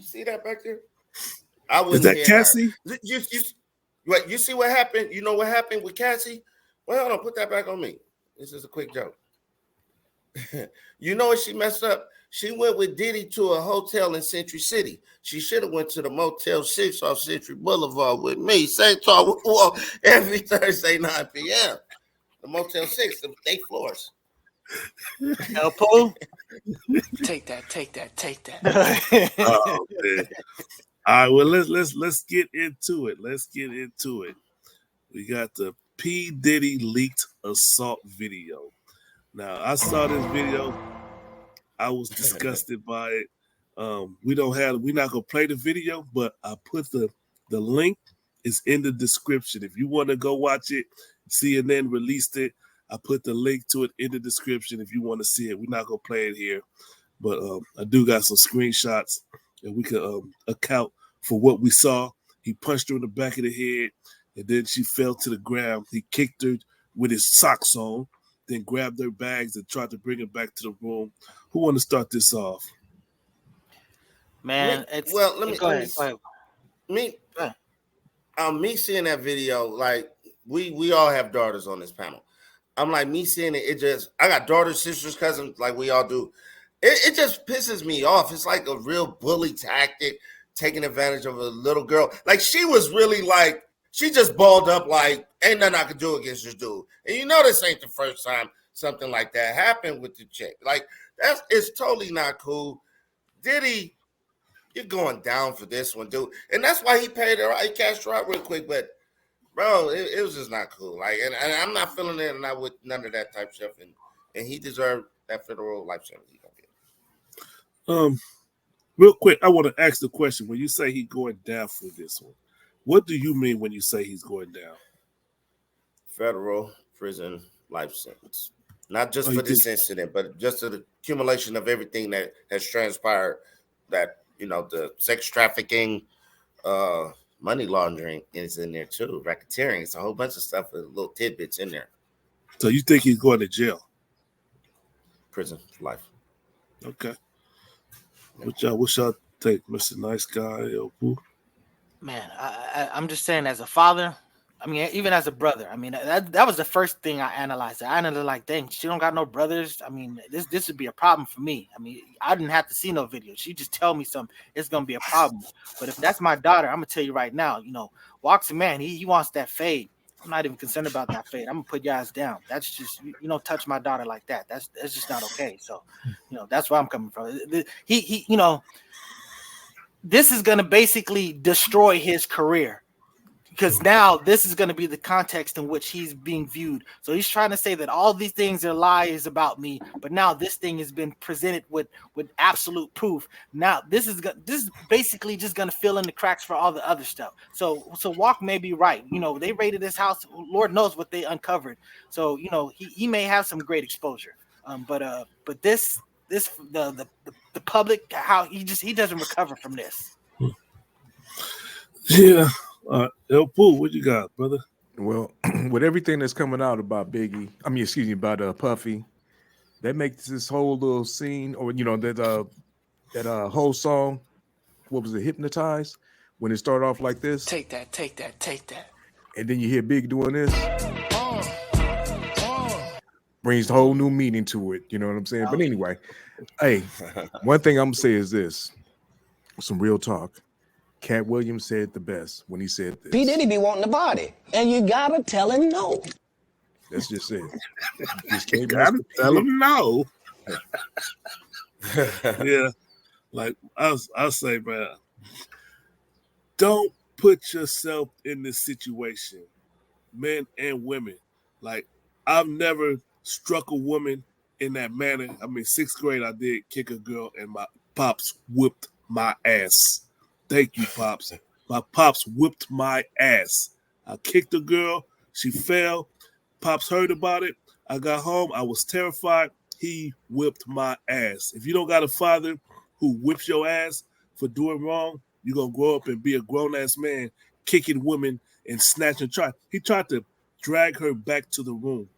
You see that back there? I Is wouldn't that hit Cassie? her. You see what happened? You know what happened with Cassie? Well, hold on, put that back on me. This is a quick joke. You know what she messed up? She went with Diddy to a hotel in Century City. She should have went to the Motel 6 off Century Boulevard with me. Same talk every Thursday, 9 p.m. The Motel 6, they floors. El Pooh? Take that. Oh man. All right, well let's get into it. We got the P. Diddy leaked assault video. Now I saw this video. I was disgusted by it. We're not gonna play the video, but I put the link is in the description. If you want to go watch it, CNN released it. I put the link to it in the description if you want to see it. We're not gonna play it here, but I do got some screenshots and we can account for what we saw. He punched her in the back of the head, and then she fell to the ground. He kicked her with his socks on, then grabbed her bags and tried to bring her back to the room. Who want to start this off? Man, go ahead. Me seeing that video, like we all have daughters on this panel. I'm like, me seeing it, I got daughters, sisters, cousins, like we all do. It just pisses me off. It's like a real bully tactic, taking advantage of a little girl. Like she was really like, she just balled up like, ain't nothing I could do against this dude. And you know this ain't the first time something like that happened with the chick. Like it's totally not cool. Diddy, you're going down for this one, dude. And that's why he paid her. He cashed her out real quick. But bro, it was just not cool. Like, and I'm not feeling it, and not with none of that type of stuff. And he deserved that federal life sentence. Real quick, I want to ask the question: when you say he's going down for this one, what do you mean when you say he's going down? Federal prison life sentence, not just for this incident, but just the accumulation of everything that has transpired. That the sex trafficking, money laundering is in there too. Racketeering, it's a whole bunch of stuff with little tidbits in there. So you think he's going to jail? Prison for life. Okay. What y'all think, Mr. Nice Guy, El Pooh? Man, I'm just saying, as a father, I mean, even as a brother, I mean, that was the first thing I analyzed. I analyzed like, dang, she don't got no brothers. I mean, this would be a problem for me. I mean, I didn't have to see no video. She just tell me something, it's gonna be a problem. But if that's my daughter, I'm gonna tell you right now, Walks a man, he wants that fade. I'm not even concerned about that fade. I'm gonna put you guys down. That's just, you don't touch my daughter like that. That's just not okay. So, that's where I'm coming from. He this is gonna basically destroy his career, because now this is going to be the context in which he's being viewed. So he's trying to say that all these things are lies about me, but now this thing has been presented with absolute proof. Now this is basically just going to fill in the cracks for all the other stuff. So Walk may be right. They raided his house. Lord knows what they uncovered. So he may have some great exposure. But this the public, how he doesn't recover from this. Yeah. El Pooh, what you got, brother? Well, with everything that's coming out about about Puffy, that makes this whole little scene, or that whole song, what was it, Hypnotized, when it started off like this. Take that. And then you hear Big doing this. Brings a whole new meaning to it. You know what I'm saying? But anyway, hey, one thing I'm gonna say is this: some real talk. Cat Williams said it the best when he said this. P. Diddy be wanting the body, and you gotta tell him no. That's just it. You gotta tell him no. Yeah, like I'll say, man, don't put yourself in this situation, men and women. Like, I've never struck a woman in that manner. I mean, 6th grade, I did kick a girl, and my pops whipped my ass. Thank you, Pops. My Pops whipped my ass. I kicked a girl. She fell. Pops heard about it. I got home. I was terrified. He whipped my ass. If you don't got a father who whips your ass for doing wrong, you're going to grow up and be a grown-ass man kicking women and snatching. He tried to drag her back to the room.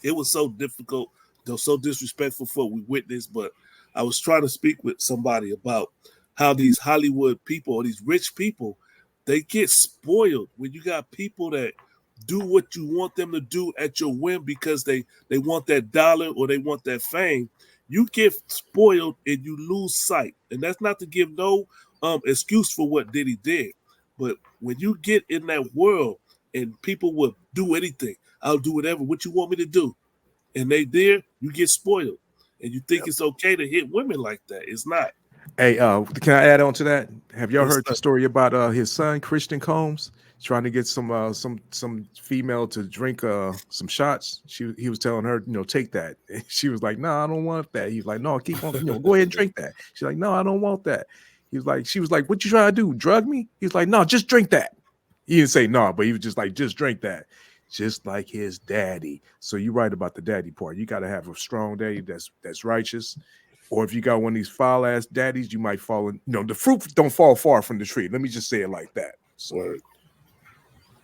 It was so difficult, so disrespectful for what we witnessed, but I was trying to speak with somebody about how these Hollywood people or these rich people, they get spoiled when you got people that do what you want them to do at your whim because they want that dollar or they want that fame. You get spoiled and you lose sight. And that's not to give no excuse for what Diddy did. But when you get in that world and people will do anything, I'll do whatever, what you want me to do. And they there, you get spoiled. And you think it's okay to hit women like that. It's not. Hey, can I add on to that? Have y'all Yes, heard the sir. story about his son, Christian Combs, trying to get some female to drink some shots? He was telling her, take that. And she was like, no, I don't want that. He's like, no, keep on, go ahead and drink that. She's like, no, I don't want that. She was like, what you trying to do? Drug me? He's like, no, just drink that. He didn't say no, but he was just like, just drink that. Just like his daddy. So you're right about the daddy part. You got to have a strong daddy that's righteous. Or if you got one of these foul ass daddies, you might fall in. The fruit don't fall far from the tree. Let me just say it like that. So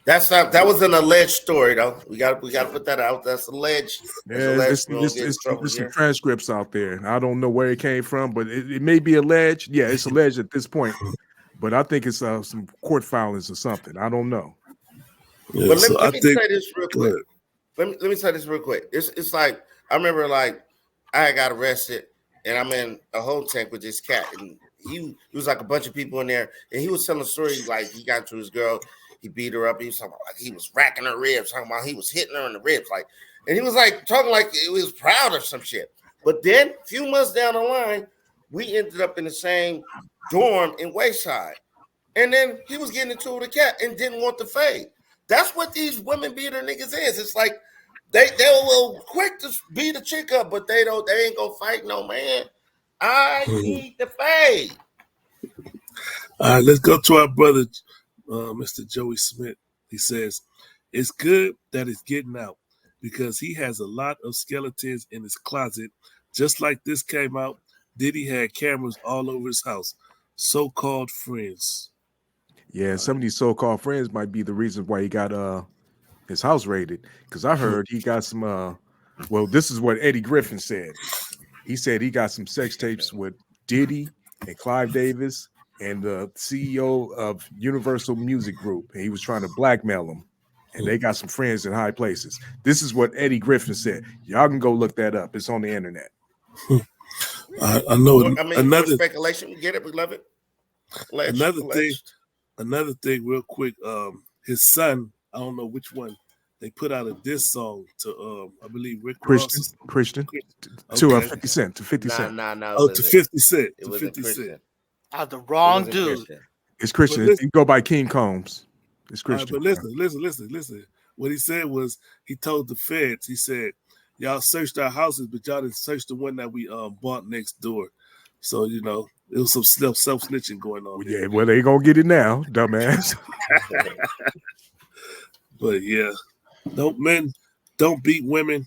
that was an alleged story, though. We got to put that out. That's alleged. There's some transcripts out there. I don't know where it came from, but it may be alleged. Yeah, it's alleged at this point. But I think it's some court filings or something. I don't know. Yeah, but let me say this real quick. Let me say this real quick. It's like I remember, like I got arrested. And I'm in a whole tank with this cat, and he was like a bunch of people in there, and he was telling a story like he got to his girl, he beat her up, he was talking about like he was racking her ribs, talking about he was hitting her in the ribs, like, and he was like talking like he was proud of some shit. But then a few months down the line, we ended up in the same dorm in Wayside, and then he was getting into it with a cat and didn't want the fade. That's what these women beater niggas is. It's like they will quick to beat a chick up, but they ain't gonna fight no man. I need the fade. All right, let's go to our brother, Mr. Joey Smith. He says, it's good that it's getting out because he has a lot of skeletons in his closet. Just like this came out, Diddy had cameras all over his house. So-called friends. Yeah, some of these so-called friends might be the reason why he got his house raided, because I heard he got some well, this is what Eddie Griffin said. He said he got some sex tapes with Diddy and Clive Davis and the CEO of Universal Music Group, and he was trying to blackmail them, and they got some friends in high places. This is what Eddie Griffin said. Y'all can go look that up. It's on the internet. I know. I mean, another speculation. We get it. We love it. Another thing real quick, his son, I don't know which one, they put out a diss song to I believe Rick Ross. Christian. Okay. To 50 Cent. To 50 Cent. No. Oh, to 50 Cent. It To wasn't 50 Christian. Cent. I was the wrong dude. Christian. It's Christian. Listen, you go by King Combs. It's Christian. But listen. What he said was he told the feds, he said, y'all searched our houses, but y'all didn't search the one that we bought next door. So, it was some self-snitching going on. Yeah, well, they gonna get it now, dumbass. But yeah, don't beat women.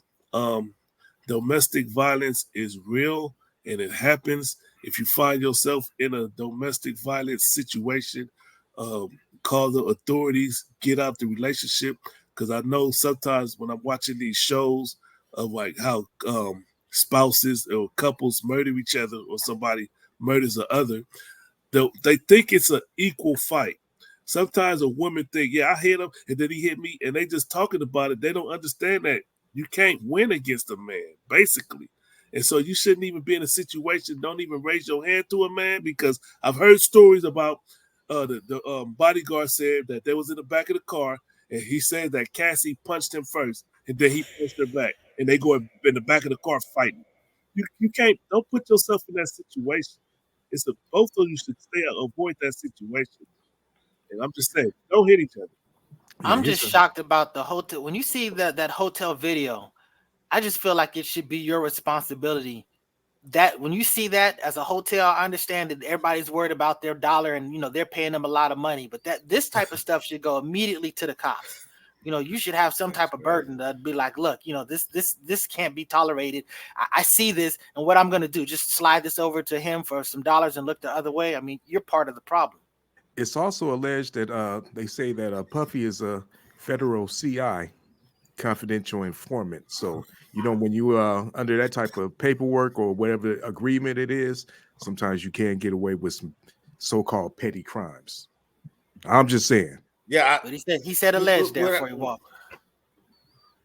Domestic violence is real and it happens. If you find yourself in a domestic violence situation, call the authorities, get out the relationship. Because I know sometimes when I'm watching these shows of like how spouses or couples murder each other or somebody murders the other, they think it's an equal fight. Sometimes a woman think, yeah, I hit him and then he hit me, and they just talking about it. They don't understand that you can't win against a man, basically. And so you shouldn't even be in a situation, don't even raise your hand to a man, because I've heard stories about the bodyguard said that they was in the back of the car, and he said that Cassie punched him first, and then he punched her back, and they go in the back of the car fighting. You can't, don't put yourself in that situation. It's both of you should avoid that situation. And I'm just saying, don't hit each other. I'm just shocked about the hotel. When you see that hotel video, I just feel like it should be your responsibility. That when you see that as a hotel, I understand that everybody's worried about their dollar and they're paying them a lot of money, but this type of stuff should go immediately to the cops. You should have some type of burden to be like, look, this can't be tolerated. I see this, and what I'm going to do, just slide this over to him for some dollars and look the other way. I mean, you're part of the problem. It's also alleged that they say that Puffy is a federal CI, confidential informant. So, when you under that type of paperwork or whatever agreement it is, sometimes you can get away with some so-called petty crimes. I'm just saying. Yeah, But he said alleged there before he walked.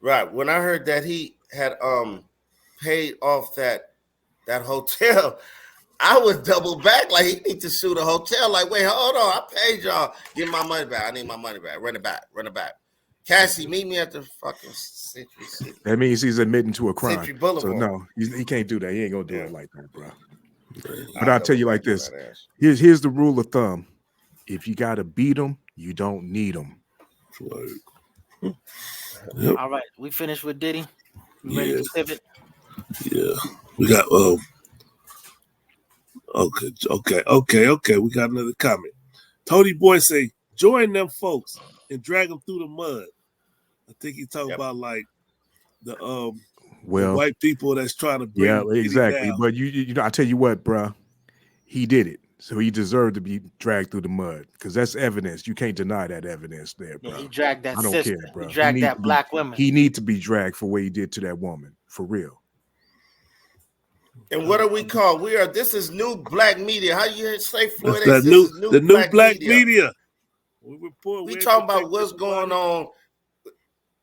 Right. When I heard that he had paid off that hotel, I would double back. Like, he need to sue the hotel. Like, wait, hold on. I paid y'all. Give my money back. I need my money back. Run it back. Cassie, meet me at the fucking Century City. That means he's admitting to a crime. Century Boulevard. So no, he can't do that. He ain't gonna do it like that, bro. But I'll I'll tell you like this. Here's the rule of thumb. If you gotta beat them, you don't need them. Yep. All right, we finished with Diddy. We ready to pivot? Yeah, we got okay. We got another comment. Tony Boy say, join them folks and drag them through the mud. I think he talking about like the white people that's trying to bring exactly. But you know, I tell you what, bro, he did it, so he deserved to be dragged through the mud because that's evidence. You can't deny that evidence there, bro. Yeah, he dragged that. I don't sister. care, bro. He dragged that black woman. He need to be dragged for what he did to that woman, for real. And what are we called? This is new black media. How you say Floyd? The new black media. We talking about what's going on.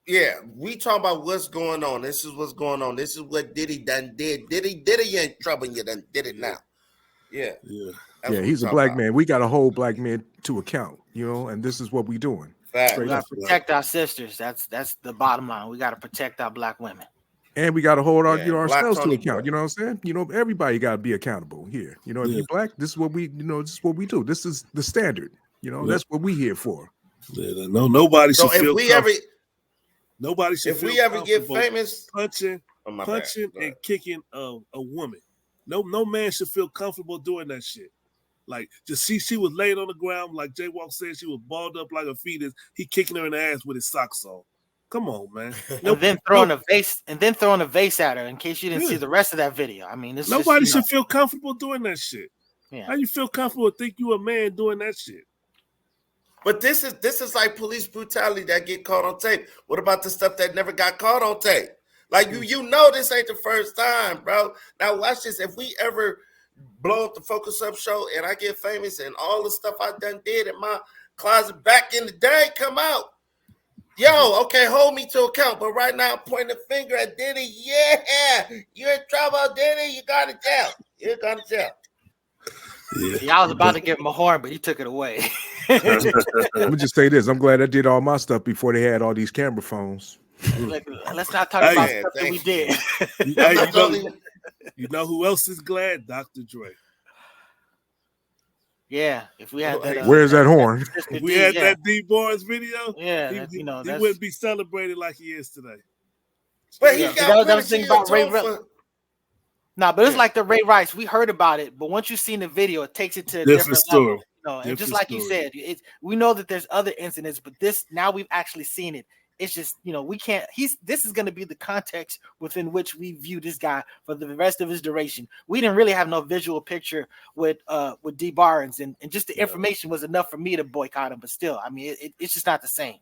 Yeah, we talking about what's going on. This is what's going on. This is what Diddy done did. Diddy ain't trouble. You done did it now. Yeah. He's a black man. We got to hold black men to account, you know, and this is what we doing. We got to protect our sisters. That's the bottom line. We got to protect our black women. And we got to hold our, ourselves to account. You know what I'm saying? You know, everybody got to be accountable here. You know, if you're black, this is what we, this is what we do. This is the standard. You know, that's what we here for. Yeah, nobody should feel nobody should if we ever get famous punching and kicking a woman. No man should feel comfortable doing that shit. Like, just she was laid on the ground, like Jay Walk said, she was balled up like a fetus. He kicking her in the ass with his socks on. Come on, man. And then throwing a vase at her in case you didn't see the rest of that video. I mean, nobody should feel comfortable doing that shit. Yeah. How you feel comfortable think you a man doing that shit? But this is like police brutality that get caught on tape. What about the stuff that never got caught on tape? Like you know this ain't the first time, bro. Now watch this. If we ever blow up the Focus Up show and I get famous and all the stuff I done did in my closet back in the day come out. Yo, okay, hold me to account. But right now I'm pointing the finger at Diddy. Yeah, you're in trouble, Diddy. You got to jail. You're going to jail. Yeah, I was about to give him a horn, but he took it away. Let me just say this. I'm glad I did all my stuff before they had all these camera phones. Let's not talk about stuff that we did. You know who else is glad? Dr. Dre. Yeah, if we had that. Where's that horn? If we had that D Barnes video, he wouldn't be celebrated like he is today. But he got that was thing about Ray Rice. No, but it's like the Ray Rice. We heard about it, but once you've seen the video, it takes it to a different story. Level. You know, and just like you said, we know that there's other incidents, but this now we've actually seen it. It's just, we can't. This is going to be the context within which we view this guy for the rest of his duration. We didn't really have no visual picture with D Barnes, and just the information was enough for me to boycott him. But still, I mean, it's just not the same.